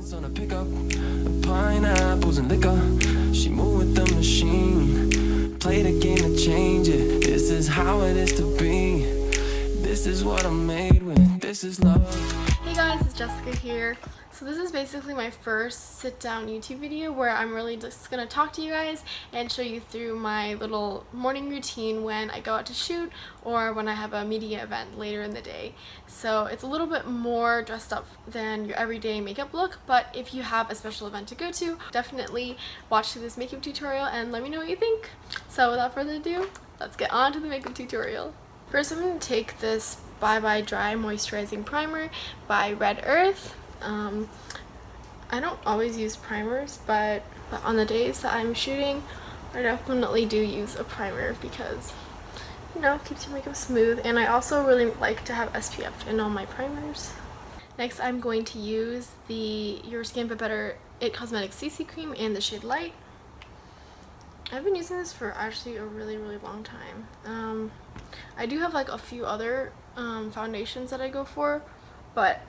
Diamonds on a pickup, pineapples and liquor. She moved with the machine, played a game to change it. This is how it is to be. This is what I'm made with. This is love. Hey guys, it's Jessica here. So this is basically my first sit-down YouTube video where I'm really just gonna talk to you guys and show you through my little morning routine when I go out to shoot or when I have a media event later in the day. So it's a little bit more dressed up than your everyday makeup look, but if you have a special event to go to, definitely watch this makeup tutorial and let me know what you think. So without further ado, let's get on to the makeup tutorial. First, I'm going to take this Bye Bye Dry Moisturizing Primer by Red Earth. I don't always use primers, but on the days that I'm shooting, I definitely do use a primer because, you know, it keeps your makeup smooth. And I also really like to have SPF in all my primers. Next, I'm going to use the Your Skin But Better It Cosmetics CC Cream in the shade Light. I've been using this for actually a really long time. I do have like a few other foundations that I go for, but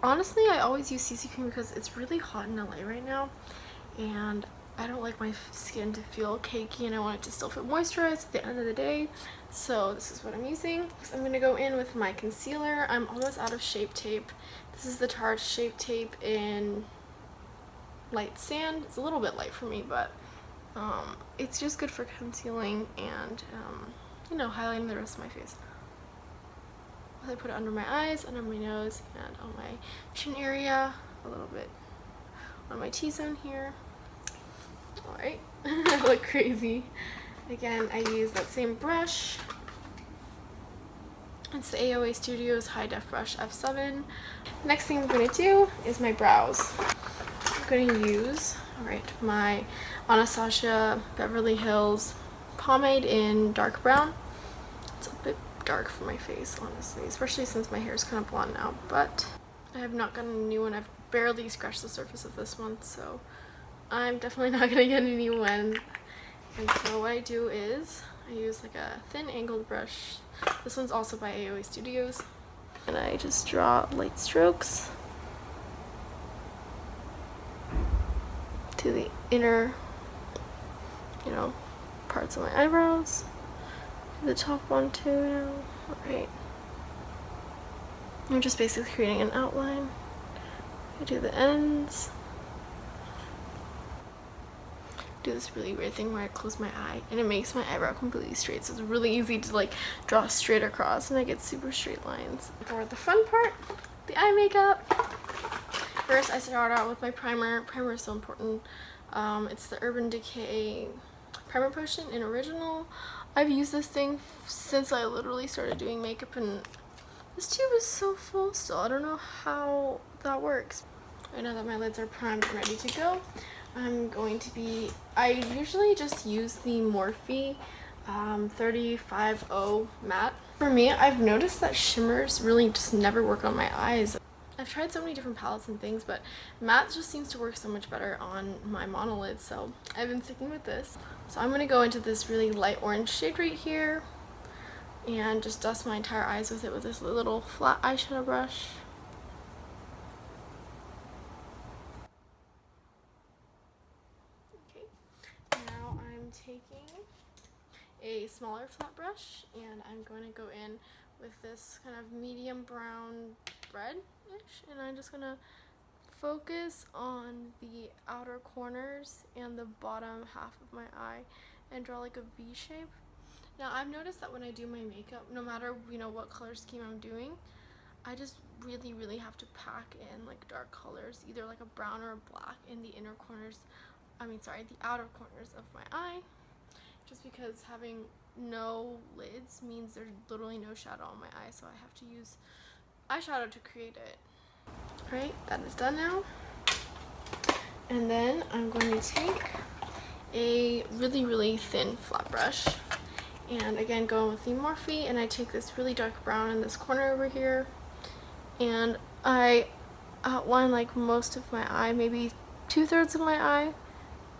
honestly I always use CC cream because it's really hot in LA right now and I don't like my skin to feel cakey and I want it to still feel moisturized at the end of the day. So this is what I'm using. So I'm going to go in with my concealer. I'm almost out of Shape Tape. This is the Tarte Shape Tape in Light Sand. It's a little bit light for me, but it's just good for concealing and you know, highlighting the rest of my face. I put it under my eyes, under my nose, and on my chin area, a little bit on my T-zone here. Alright, I look crazy. Again, I use that same brush. It's the AOA Studios High Def Brush F7. Next thing I'm going to do is my brows. I'm going to use, my Anastasia Beverly Hills pomade in dark brown. It's a bit dark for my face, honestly, especially since my hair is kind of blonde now, but I have not gotten a new one. I've barely scratched the surface of this one, so I'm definitely not going to get a new one. And so what I do is I use like a thin angled brush. This one's also by AOA Studios, and I just draw light strokes to the inner, you know, parts of my eyebrows. The top one too now. Alright. I'm just basically creating an outline. I do the ends. Do this really weird thing where I close my eye and it makes my eyebrow completely straight. So it's really easy to like draw straight across and I get super straight lines. For the fun part, the eye makeup. First I start out with my primer. Primer is so important. It's the Urban Decay Primer Potion in Original. I've used this thing since I literally started doing makeup and this tube is so full still. I don't know how that works. Right now that my lids are primed and ready to go, I usually just use the Morphe 350 matte. For me, I've noticed that shimmers really just never work on my eyes. I've tried so many different palettes and things, but matte just seems to work so much better on my Monolid, so I've been sticking with this. So I'm going to go into this really light orange shade right here and just dust my entire eyes with it with this little flat eyeshadow brush. Okay, now I'm taking a smaller flat brush and I'm going to go in with this kind of medium brown red-ish, and I'm just gonna focus on the outer corners and the bottom half of my eye and draw like a V shape. Now I've noticed that when I do my makeup, no matter what color scheme I'm doing, I just really have to pack in like dark colors, either like a brown or a black in the inner corners, the outer corners of my eye, just because having no lids means there's literally no shadow on my eye, so I have to use eyeshadow to create it. Alright, that is done now. And then I'm going to take a really thin flat brush and again go with the Morphe, and I take this really dark brown in this corner over here and I outline like most of my eye, maybe 2/3 of my eye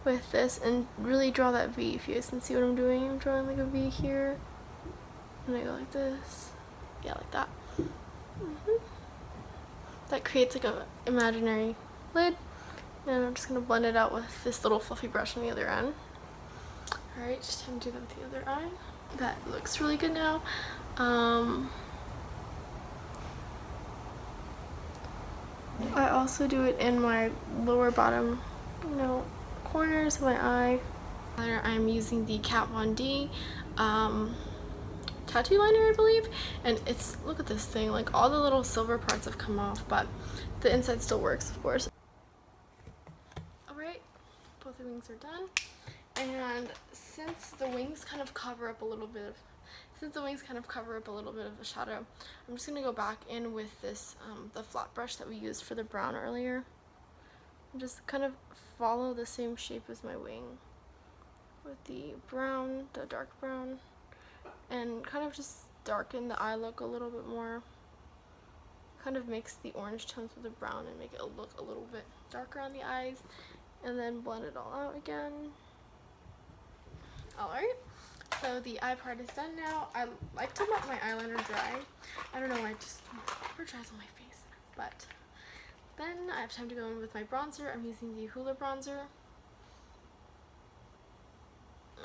with this, and really draw that V. If you guys can see what I'm doing, I'm drawing like a V here and I go like this, yeah, like that. That creates like a imaginary eyelid. And I'm just going to blend it out with this little fluffy brush on the other end. Alright, just time to do that with the other eye. That looks really good now. I also do it in my lower bottom, corners of my eye. I'm using the Kat Von D tattoo liner, I believe, and it's, look at this thing, like all the little silver parts have come off, but the inside still works, of course. Alright, both the wings are done, and since the wings kind of cover up a little bit of the shadow, I'm just going to go back in with this, the flat brush that we used for the brown earlier, and just kind of follow the same shape as my wing with the brown, the dark brown, and kind of just darken the eye look a little bit more. Kind of mix the orange tones with the brown and make it look a little bit darker on the eyes, and then blend it all out again. Alright, so the eye part is done now. I like to let my eyeliner dry. I don't know why, it just never dries on my face. But then I have time to go in with my bronzer. I'm using the Hoola bronzer.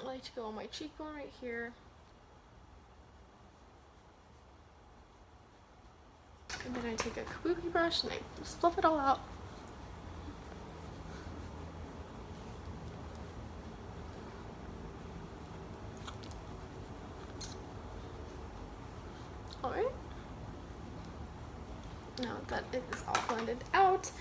I like to go on my cheekbone right here. And then I take a kabuki brush and I just fluff it all out. Alright. Now that it is all blended out,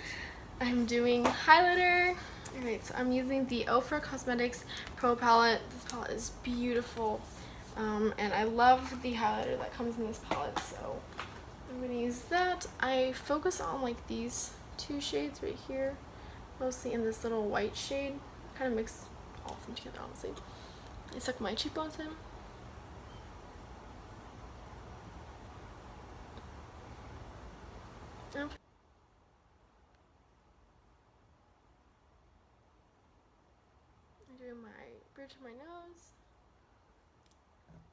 I'm doing highlighter. Alright, so I'm using the Ofra Cosmetics Pro Palette. This palette is beautiful. And I love the highlighter that comes in this palette, so I'm going to use that. I focus on like these two shades right here, mostly in this little white shade. Kind of mix all of them together, honestly. I suck my cheekbones in. I'm doing my bridge of my nose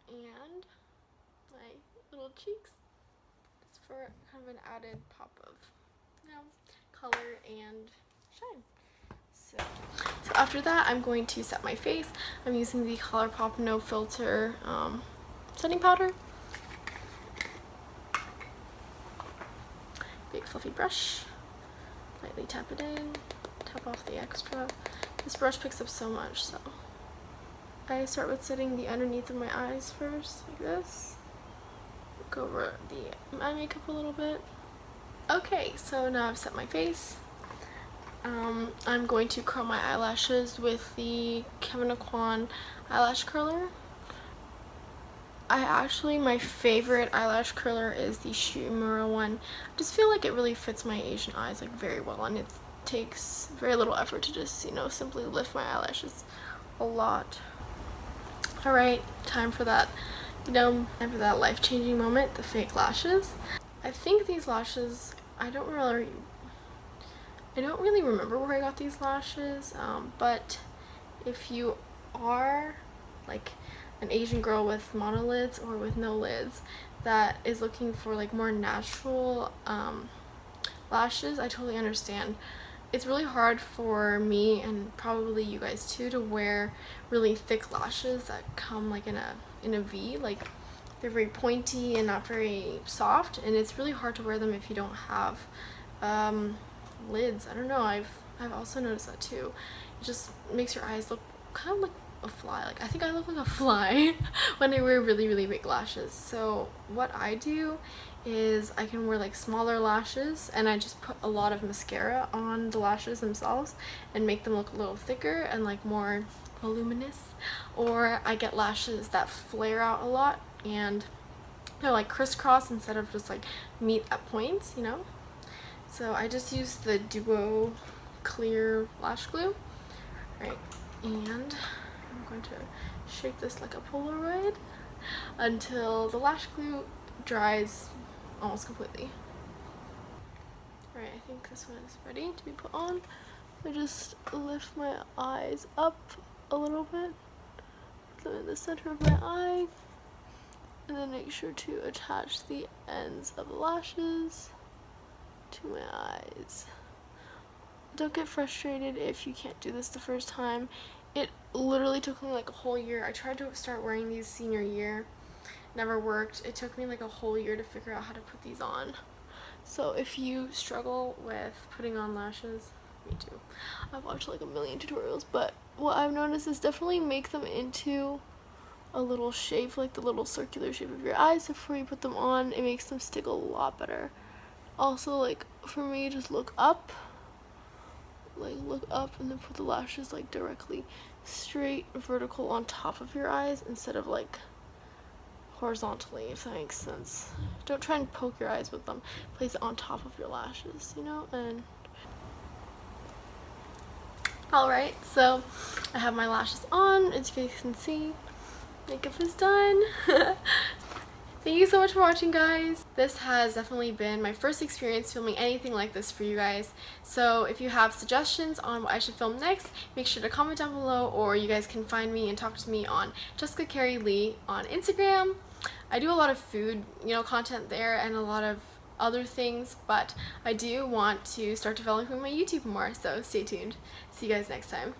and my little cheeks, just for kind of an added pop of, color and shine. So after that, I'm going to set my face. I'm using the ColourPop No Filter setting powder. Big fluffy brush. Lightly tap it in. Tap off the extra. This brush picks up so much, so I start with setting the underneath of my eyes first, like this. Go over the eye makeup a little bit. Okay, so now I've set my face. I'm going to curl my eyelashes with the Kevyn Aucoin eyelash curler. My favorite eyelash curler is the Shimura one. I just feel like it really fits my Asian eyes like very well, and it takes very little effort to just, simply lift my eyelashes a lot. Alright, time for that, life-changing moment, the fake lashes. I think these lashes, I don't really remember where I got these lashes, but if you are like an Asian girl with monolids or with no lids that is looking for like more natural lashes, I totally understand. It's really hard for me, and probably you guys too, to wear really thick lashes that come like in a V. Like, they're very pointy and not very soft, and it's really hard to wear them if you don't have lids. I don't know, I've also noticed that too. It just makes your eyes look kind of like a fly. Like, I think I look like a fly when I wear really, really big lashes. So what I do is I can wear like smaller lashes, and I just put a lot of mascara on the lashes themselves and make them look a little thicker and like more voluminous. Or I get lashes that flare out a lot and they're like crisscross instead of just like meet at points, So I just use the Duo clear lash glue. Right, and I'm going to shake this like a Polaroid until the lash glue dries almost completely. Alright, I think this one is ready to be put on. I just lift my eyes up a little bit, put them in the center of my eye, and then make sure to attach the ends of the lashes to my eyes. don't get frustrated if you can't do this the first time. It literally took me like a whole year. I tried to start wearing these senior year. Never worked. It took me like a whole year to figure out how to put these on. So if you struggle with putting on lashes, me too. I've watched like a million tutorials, but what I've noticed is definitely make them into a little shape, like the little circular shape of your eyes before you put them on. It makes them stick a lot better. Also, like for me, just look up, and then put the lashes like directly straight vertical on top of your eyes instead of like horizontally, if that makes sense. Don't try and poke your eyes with them. Place it on top of your lashes, you know. And alright, so I have my lashes on. As you guys can see, makeup is done. Thank you so much for watching, guys. This has definitely been my first experience filming anything like this for you guys. So if you have suggestions on what I should film next, make sure to comment down below, or you guys can find me and talk to me on Jessica Carey Lee on Instagram. I do a lot of food, content there and a lot of other things, but I do want to start developing my YouTube more, so stay tuned. See you guys next time.